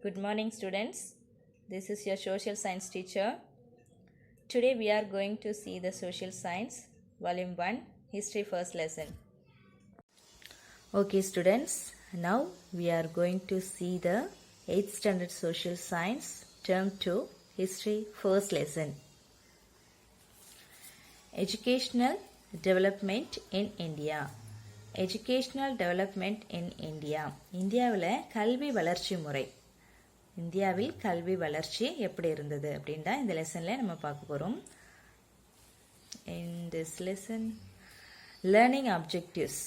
Good morning, students. This is your social science teacher. Today we are going to see the social science, volume 1, history first lesson. Okay, students. Now we are going to see the 8th standard social science, term 2, history first lesson. Educational development in India. Educational development in India. இந்தியாவில் கல்வி வளர்ச்சி முறை இந்தியாவில் கல்வி வளர்ச்சி எப்படி இருந்தது அப்படின்னு தான் இந்த லெசனில் நம்ம பார்க்க போகிறோம். In this lesson, learning objectives.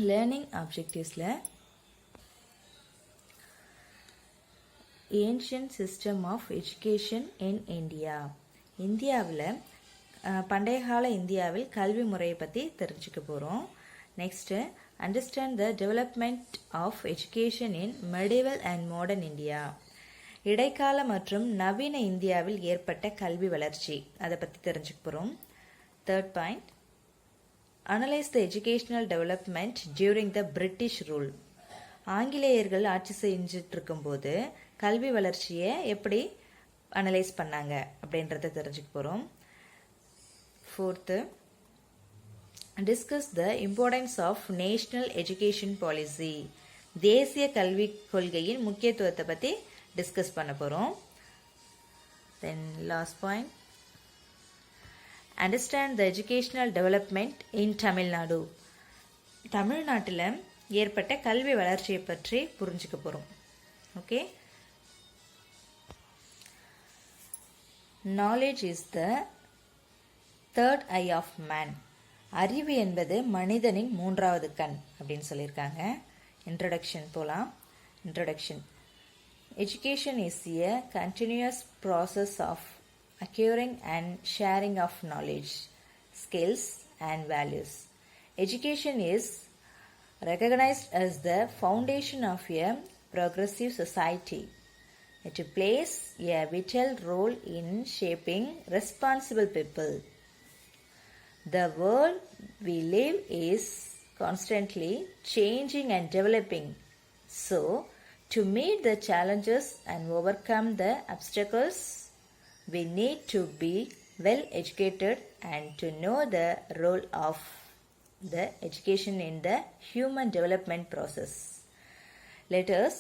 Learning objectivesல ancient system of education in India. இந்தியாவில் பண்டைய கால இந்தியாவில் கல்வி முறையை பற்றி தெரிஞ்சுக்க போகிறோம். Next understand the development of education in medieval and modern India. இடைக்கால மற்றும் நவீன இந்தியாவில் ஏற்பட்ட கல்வி வளர்ச்சி அதை பற்றி தெரிஞ்சுக்க போகிறோம். Third point, analyse the educational development during the British rule. ஆங்கிலேயர்கள் ஆட்சி செஞ்சுட்டு இருக்கும்போது கல்வி வளர்ச்சியை எப்படி அனலைஸ் பண்ணாங்க அப்படின்றத தெரிஞ்சுக்க போகிறோம். Fourth, discuss the importance of national education policy. தேசிய கல்விக் கொள்கையின் முக்கியத்துவத்தை பற்றி டிஸ்கஸ் பண்ண போகிறோம். Then last point, understand the educational development in Tamil Nadu. தமிழ்நாட்டில் ஏற்பட்ட கல்வி வளர்ச்சியை பற்றி புரிஞ்சுக்க போகிறோம். Okay. Knowledge is the third eye of man. அறிவு என்பது மனிதனின் மூன்றாவது கண் அப்படின்னு சொல்லியிருக்காங்க. இன்ட்ரடக்ஷன் போகலாம். Introduction. Education is a continuous process of acquiring and sharing of knowledge, skills and values. Education is recognized as the foundation of a progressive society. It plays a vital role in shaping responsible people. The world we live is constantly changing and developing. So, to meet the challenges and overcome the obstacles, we need to be well educated and to know the role of the education in the human development process. Let us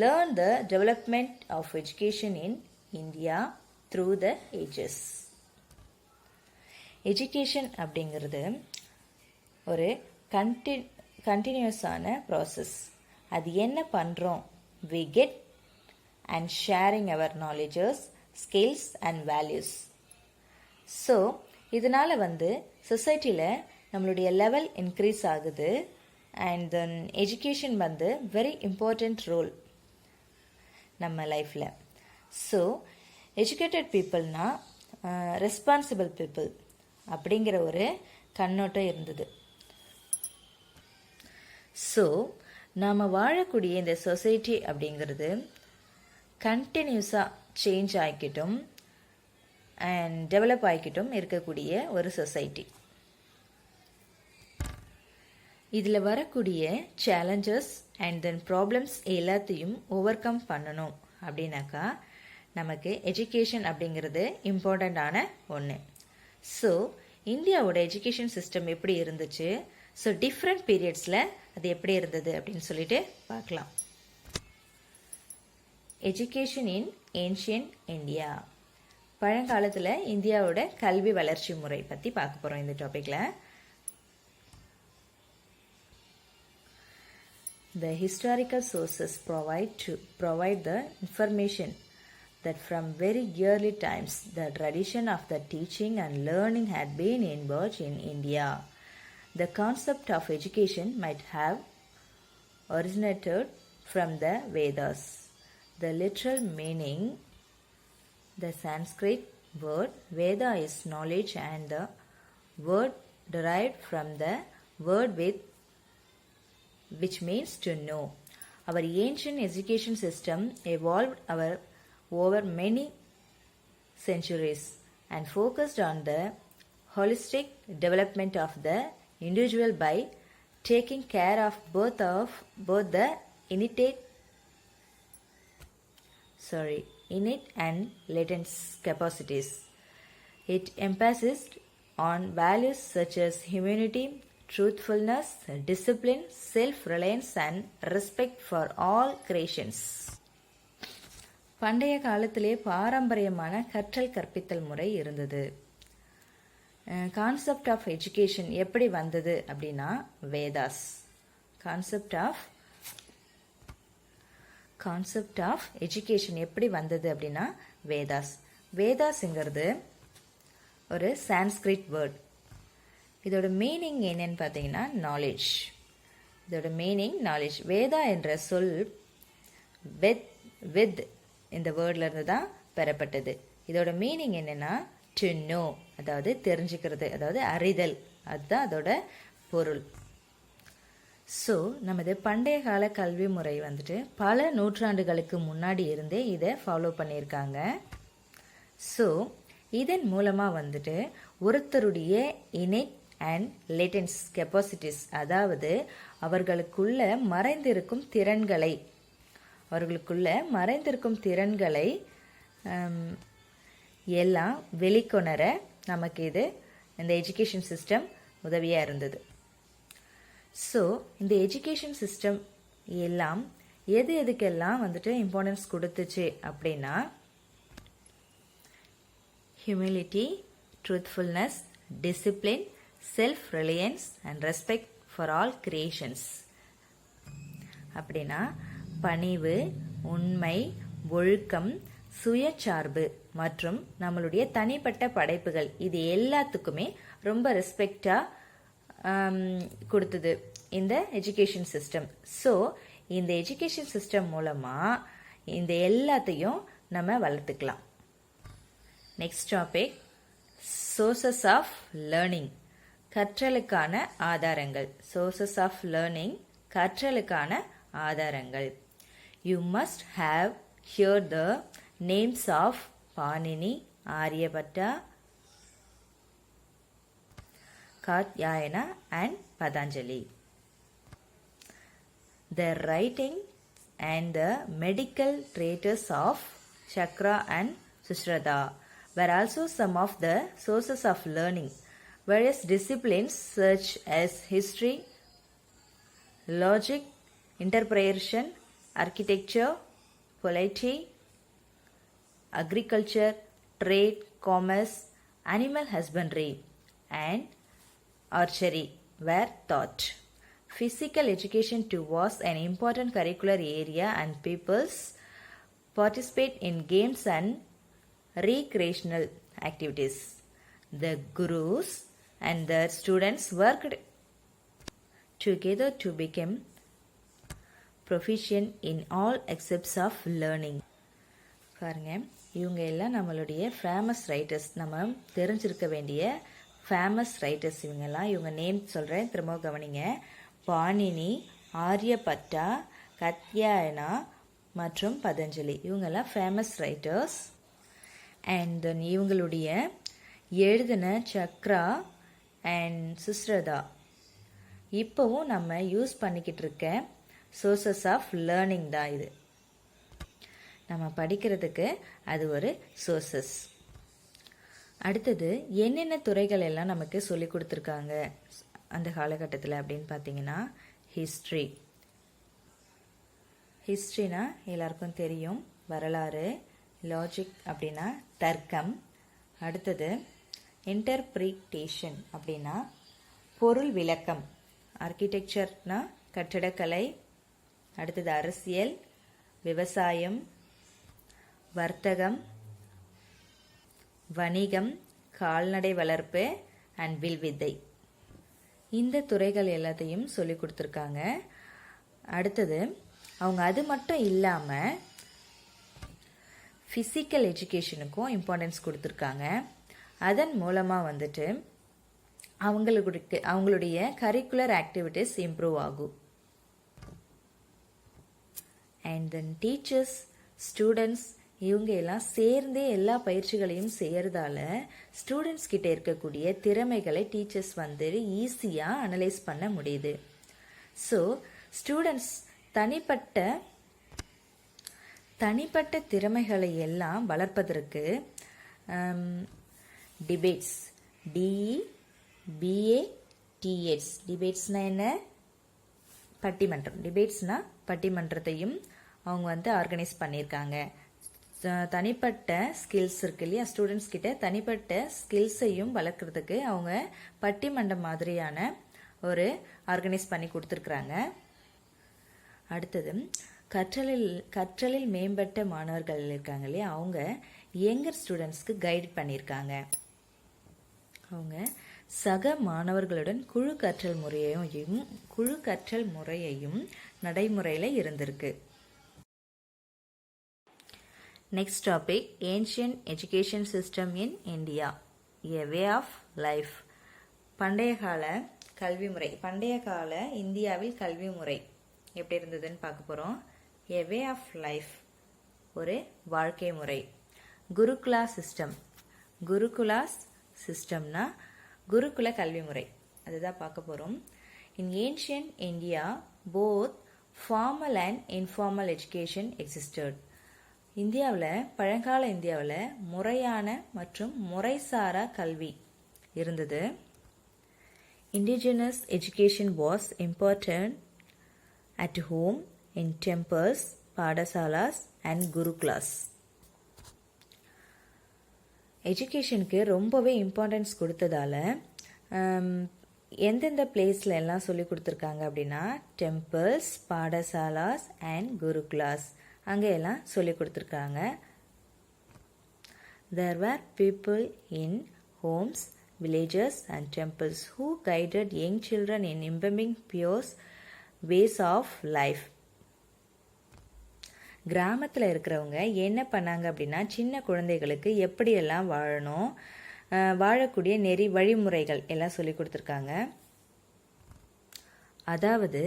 learn the development of education in India through the ages. Education அப்படிங்கிறது ஒரு கண்டினியூஸான process. அது என்ன பண்ணுறோம்? we get and sharing our knowledges, skills and values. So இதனால் சொசைட்டியில் நம்மளுடைய level increase ஆகுது. And then education very important role நம்ம லைஃப்பில். ஸோ எஜுகேட்டட் பீப்புள்னால் ரெஸ்பான்சிபிள் பீப்புள் அப்படிங்கிற ஒரு கண்ணோட்டம் இருந்தது. ஸோ நாம் வாழக்கூடிய இந்த சொசைட்டி அப்படிங்கிறது கண்டினியூஸாக சேஞ்ச் ஆகிக்கிட்டும் அண்ட் டெவலப் ஆகிக்கிட்டும் இருக்கக்கூடிய ஒரு சொசைட்டி. இதில் வரக்கூடிய சேலஞ்சஸ் அண்ட் தென் ப்ராப்ளம்ஸ் எல்லாத்தையும் ஓவர் கம் பண்ணணும் அப்படின்னாக்கா நமக்கு எஜுகேஷன் அப்படிங்கிறது இம்பார்ட்டண்ட்டான ஒன்று. ஸோ இந்தியாவோட எஜுகேஷன் சிஸ்டம் எப்படி இருந்துச்சு, ஸோ டிஃப்ரெண்ட் பீரியட்ஸில் அது எப்படி இருந்தது அப்படின்னு சொல்லிட்டு பார்க்கலாம். Education in ancient India. பழங்காலத்தில் இந்தியாவோட கல்வி வளர்ச்சி முறை பற்றி பார்க்க போகிறோம் இந்த டாப்பிக்கில். The historical sources provide the information that from very early times the tradition of the teaching and learning had been involved in India. The concept of education might have originated from the Vedas. The literal meaning, the Sanskrit word Veda is knowledge and the word derived from the word with which means to know. Our ancient education system evolved over many centuries and focused on the holistic development of the individual by taking care of both the innate innate and latent capacities. It emphasized on values such as humanity, truthfulness, discipline, self-reliance and respect for all creations. பண்டைய காலத்திலே பாரம்பரியமான கற்றல் கற்பித்தல் முறை இருந்தது. Concept of education எப்படி வந்தது அப்படின்னா வேதாஸ். கான்செப்ட் ஆஃப் எஜுகேஷன் எப்படி வந்தது அப்படின்னா வேதாஸ். வேதாஸ்ங்கிறது ஒரு சான்ஸ்கிரிட் வேர்ட். இதோட மீனிங் என்னன்னு பார்த்தீங்கன்னா நாலேஜ். இதோட மீனிங் நாலேஜ். வேதா என்ற சொல் வித் இந்த வேர்ட்ல இருந்து தான் பெறப்பட்டது. இதோட மீனிங் என்னன்னா டு நோ, அதாவது தெரிஞ்சுக்கிறது, அதாவது அறிதல், அதுதான் அதோட பொருள். ஸோ நமது பண்டைய கால கல்வி முறை வந்துட்டு பல நூற்றாண்டுகளுக்கு முன்னாடி இருந்தே இதை ஃபாலோ பண்ணியிருக்காங்க. ஸோ இதன் மூலமாக வந்துட்டு ஒருத்தருடைய இன்னேட் அண்ட் லேட்டன்ஸ் கெப்பாசிட்டிஸ், அதாவது அவர்களுக்குள்ள மறைந்திருக்கும் திறன்களை எல்லாம் வெளிக்கொணர நமக்கு இது இந்த எஜுகேஷன் சிஸ்டம் உதவியாக இருந்தது. ஸோ இந்த எஜுகேஷன் சிஸ்டம் எல்லாம் எதுக்கெல்லாம் வந்துட்டு இம்பார்ட்டன்ஸ் கொடுத்துச்சு அப்படின்னா humility, truthfulness, discipline, self Reliance and respect for all creations. அப்படின்னா பணிவு, உண்மை, ஒழுக்கம், சுயச்சார்பு மற்றும் நம்மளுடைய தனிப்பட்ட படைப்புகள், இது எல்லாத்துக்குமே ரொம்ப ரெஸ்பெக்டாக கொடுத்தது இந்த எஜுகேஷன் சிஸ்டம். ஸோ இந்த எஜுகேஷன் சிஸ்டம் மூலமாக இந்த எல்லாத்தையும் நம்ம வளர்த்துக்கலாம். Next topic, sources of learning, கற்றலுக்கான ஆதாரங்கள். சோர்சஸ் ஆஃப் லேர்னிங், கற்றலுக்கான ஆதாரங்கள். You must have heard the names of Panini, Aryabhatta, Katyayana and Patanjali. The writing and the medical treatises of Chakra and Sushrata were also some of the sources of learning. Various disciplines such as history, logic, interpretation, architecture, polity, agriculture, trade, commerce, animal husbandry, and archery were taught. Physical education too was an important curricular area and pupils participate in games and recreational activities. The gurus and their students worked together to become proficient in all aspects of learning. பாருங்க, இவங்க எல்லாம் நம்மளுடைய famous writers, நம்ம தெரிஞ்சிருக்க வேண்டிய famous writers இவங்கெல்லாம். இவங்க name சொல்கிறேன், திரும்ப கவனிங்க. பாணினி, ஆரியபட்டா, கத்யாயனா மற்றும் பதஞ்சலி, இவங்கெல்லாம் ஃபேமஸ் ரைட்டர்ஸ். அண்ட் தென் இவங்களுடைய எழுதின சக்ரா அண்ட் சுஸ்ரதா இப்போவும் நம்ம யூஸ் பண்ணிக்கிட்டு இருக்க சோர்சஸ் ஆஃப் லேர்னிங் தான். இது நம்ம படிக்கிறதுக்கு அது ஒரு சோர்சஸ். அடுத்தது என்னென்ன துறைகள் எல்லாம் நமக்கு சொல்லி கொடுத்துருக்காங்க அந்த காலகட்டத்தில் அப்படின்னு பார்த்தீங்கன்னா ஹிஸ்ட்ரி. ஹிஸ்ட்ரினா எல்லாருக்கும் தெரியும், வரலாறு. லாஜிக் அப்படின்னா தர்க்கம். அடுத்தது இன்டர்பிரிட்டேஷன் அப்படின்னா பொருள் விளக்கம். ஆர்கிடெக்சர்னா கட்டடக்கலை. அடுத்தது அரசியல், விவசாயம், வர்த்தகம், வணிகம், கால்நடை வளர்ப்பு அண்ட் வில்வித்தை. இந்த துறைகள் எல்லாத்தையும் சொல்லி கொடுத்துருக்காங்க. அடுத்தது அவங்க அது மட்டும் இல்லாமல் ஃபிசிக்கல் எஜுகேஷனுக்கும் இம்பார்ட்டன்ஸ் கொடுத்துருக்காங்க. அதன் மூலமாக வந்துட்டு அவங்களுடைய கரிக்குலர் ஆக்டிவிட்டீஸ் இம்ப்ரூவ் ஆகும். அண்ட் தென் டீச்சர்ஸ், ஸ்டூடெண்ட்ஸ் இவங்க எல்லாம் சேர்ந்தே எல்லா பயிற்சிகளையும் செய்யறதால ஸ்டூடெண்ட்ஸ் கிட்ட இருக்கக்கூடிய திறமைகளை டீச்சர்ஸ் வந்து ஈஸியாக அனலைஸ் பண்ண முடியுது. ஸோ ஸ்டூடெண்ட்ஸ் தனிப்பட்ட திறமைகளை எல்லாம் வளர்ப்பதற்கு டிபேட்ஸ், DEBATS, டிபேட்ஸ்னா என்ன? பட்டிமன்றம். டிபேட்ஸ்னா பட்டிமன்றத்தையும் அவங்க வந்து ஆர்கனைஸ் பண்ணியிருக்காங்க. தனிப்பட்ட ஸ்கில்ஸ் இருக்கு இல்லையா, ஸ்டூடெண்ட்ஸ் கிட்ட தனிப்பட்ட ஸ்கில்ஸையும் வளர்க்குறதுக்கு அவங்க பட்டிமன்றம் மாதிரியான ஒரு ஆர்கனைஸ் பண்ணி கொடுத்துருக்குறாங்க. அடுத்தது கற்றலில் மேம்பட்ட மாணவர்கள் இருக்காங்க இல்லையா, அவங்க யங்கர் ஸ்டூடெண்ட்ஸ்க்கு கைட் பண்ணியிருக்காங்க. அவங்க சக மாணவர்களுடன் குழு கற்றல் முறையையும் நடைமுறையில் இருந்திருக்கு. Next topic, ancient education system in India, a way of life. பண்டைய கால இந்தியாவில் கல்வி முறை எப்படி இருந்ததுன்னு பார்க்க போகிறோம். எ வே ஆஃப் லைஃப், ஒரு வாழ்க்கை முறை. குருகுலாஸ் சிஸ்டம்னா குருகுல கல்வி முறை, அதுதான் பார்க்க போகிறோம். In ancient India both formal and informal education existed. பழங்கால இந்தியாவில் முறையான மற்றும் முறைசாரா கல்வி இருந்தது. Indigenous education was important at home, in temples, pathshalas and gurukulas. எஜுகேஷனுக்கு ரொம்பவே இம்பார்ட்டன்ஸ் கொடுத்ததால எந்தெந்த பிளேஸில் எல்லாம் சொல்லி கொடுத்துருக்காங்க அப்படின்னா, டெம்பிள்ஸ், பாடசாலாஸ் அண்ட் குருகுலாஸ், அங்கே எல்லாம் சொல்லி கொடுத்துருக்காங்க. There were people in homes, villages and temples who guided young children in imbibing pure ways of life. கிராமத்தில் இருக்கிறவங்க என்ன பண்ணாங்க அப்படின்னா, சின்ன குழந்தைகளுக்கு எப்படியெல்லாம் வாழணும், வாழக்கூடிய வழிமுறைகள் எல்லாம் சொல்லி கொடுத்துருக்காங்க. அதாவது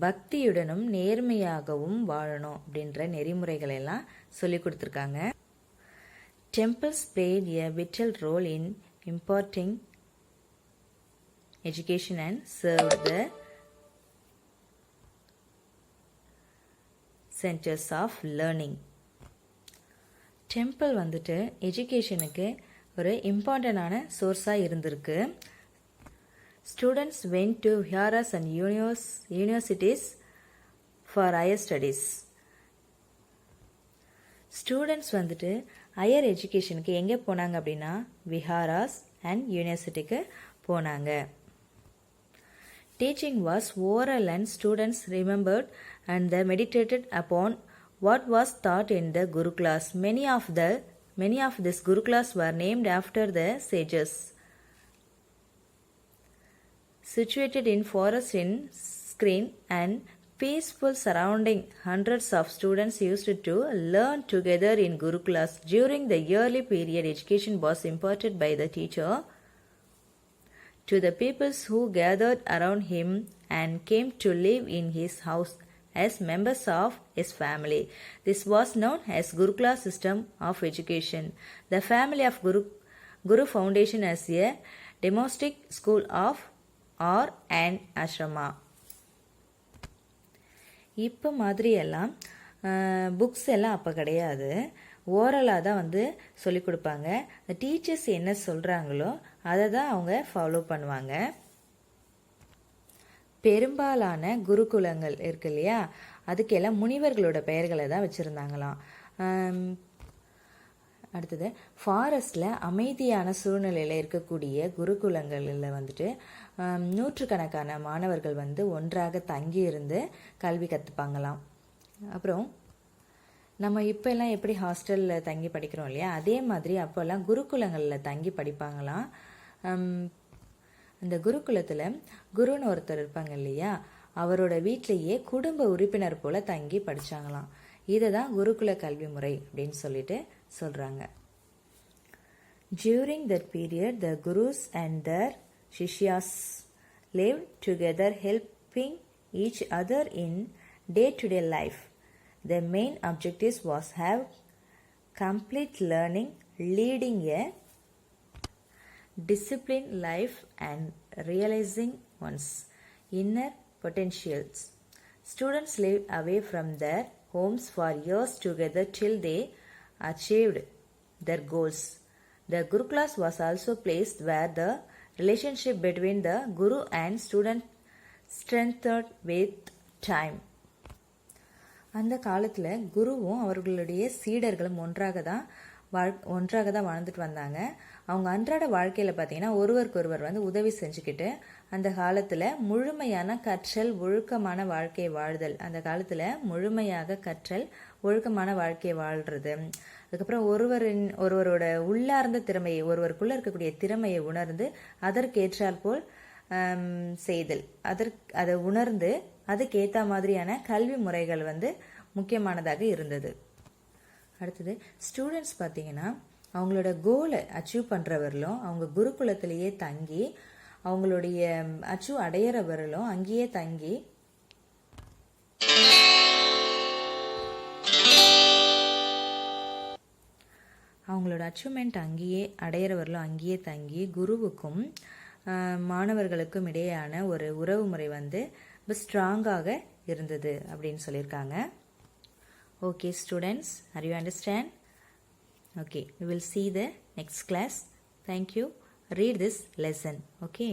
பக்தியுடனும் நேர்மையாகவும் வாழணும் அப்படின்ற நெறிமுறைகள் எல்லாம் சொல்லி கொடுத்துருக்காங்க. Temples played a vital role in imparting education and served the centers of learning. Temple வந்துட்டு எஜுகேஷனுக்கு ஒரு இம்பார்ட்டண்டான சோர்ஸாக இருந்திருக்கு. Students went to viharas and universities for higher studies. Students வந்துட்டு ஹையர் எஜுகேஷனுக்கு எங்கே போனாங்க அப்படின்னா, விஹாராஸ் அண்ட் யூனிவர்சிட்டிக்கு போனாங்க. Teaching was oral and students remembered and they meditated upon what was taught in the Gurukulas. Many of these Gurukulas were named after the sages. Situated in forest in screen and peaceful surrounding, hundreds of students used to learn together in Gurukulas. During the yearly period, education was imparted by the teacher to the peoples who gathered around him and came to live in his house as members of his family. This was known as Gurukula system of education. The family of Guru Foundation as a domestic school of or an ashrama. இப்போ மாதிரியெல்லாம் books எல்லாம் அப்போ கிடையாது, ஓரலாக தான் வந்து சொல்லி கொடுப்பாங்க. Teachers என்ன சொல்கிறாங்களோ அதை தான் அவங்க ஃபாலோ பண்ணுவாங்க. பெரும்பாலான குருகுலங்கள் இருக்கு இல்லையா, அதுக்கெல்லாம் முனிவர்களோட பெயர்களை தான் வச்சுருந்தாங்களாம். அடுத்தது, ஃபாரஸ்டில் அமைதியான சூழ்நிலையில் இருக்கக்கூடிய குருகுலங்களில் வந்துட்டு நூற்றுக்கணக்கான மாணவர்கள் வந்து ஒன்றாக தங்கி இருந்து கல்வி கற்றுப்பாங்களாம். அப்புறம் நம்ம இப்போல்லாம் எப்படி ஹாஸ்டலில் தங்கி படிக்கிறோம் இல்லையா, அதே மாதிரி அப்போல்லாம் குருகுலங்களில் தங்கி படிப்பாங்களாம். அந்த குருகுலத்தில் குருன்னு ஒருத்தர் இருப்பாங்க இல்லையா, அவரோட வீட்டிலேயே குடும்ப உறுப்பினர் போல் தங்கி படித்தாங்களாம். இதை தான் குருகுல கல்வி முறை அப்படின்னு சொல்லிட்டு சொல்கிறாங்க. During that period, the gurus and their shishyas lived together, helping each other in day-to-day life. The main objective was have complete learning, leading a disciplined life and realizing one's inner potentials. Students lived away from their homes for years together till they achieved their goals. The Gurukulas was also placed where the relationship between the Guru and student strengthened with time. அந்த காலத்தில் குருவும் அவர்களுடைய சீடர்களும் ஒன்றாக தான் வாழ்ந்துட்டு வந்தாங்க. அவங்க அன்றாட வாழ்க்கையில் பார்த்தீங்கன்னா ஒருவருக்கொருவர் வந்து உதவி செஞ்சுக்கிட்டு அந்த காலத்தில் முழுமையான கற்றல் ஒழுக்கமான வாழ்க்கையை வாழ்தல், அந்த காலத்தில் முழுமையாக கற்றல் ஒழுக்கமான வாழ்க்கையை வாழ்கிறது. அதுக்கப்புறம் ஒருவரோட உள்ளார்ந்த திறமையை, ஒருவருக்குள்ளே இருக்கக்கூடிய திறமையை உணர்ந்து அதற்கேற்றால் போல் செய்தல், அதை உணர்ந்து அதுக்கேற்ற மாதிரியான கல்வி முறைகள் வந்து முக்கியமானதாக இருந்தது. அடுத்தது ஸ்டூடெண்ட்ஸ் பார்த்தீங்கன்னா அவங்களோட கோலை அச்சீவ் பண்ணுறவர்களும் அவங்க குருகுலத்திலேயே தங்கி அவங்களுடைய அச்சீவ் அடையிறவர்களும் அங்கேயே தங்கி அவங்களோட அச்சீவ்மெண்ட் அங்கேயே அடையிறவர்களும் அங்கேயே தங்கி குருவுக்கும் மாணவர்களுக்கும் இடையேயான ஒரு உறவு முறை வந்து ரொம்ப ஸ்ட்ராங்காக இருந்தது அப்படின்னு சொல்லியிருக்காங்க. Okay students, are you understand? Okay, we will see the next class. Thank you. Read this lesson. Okay.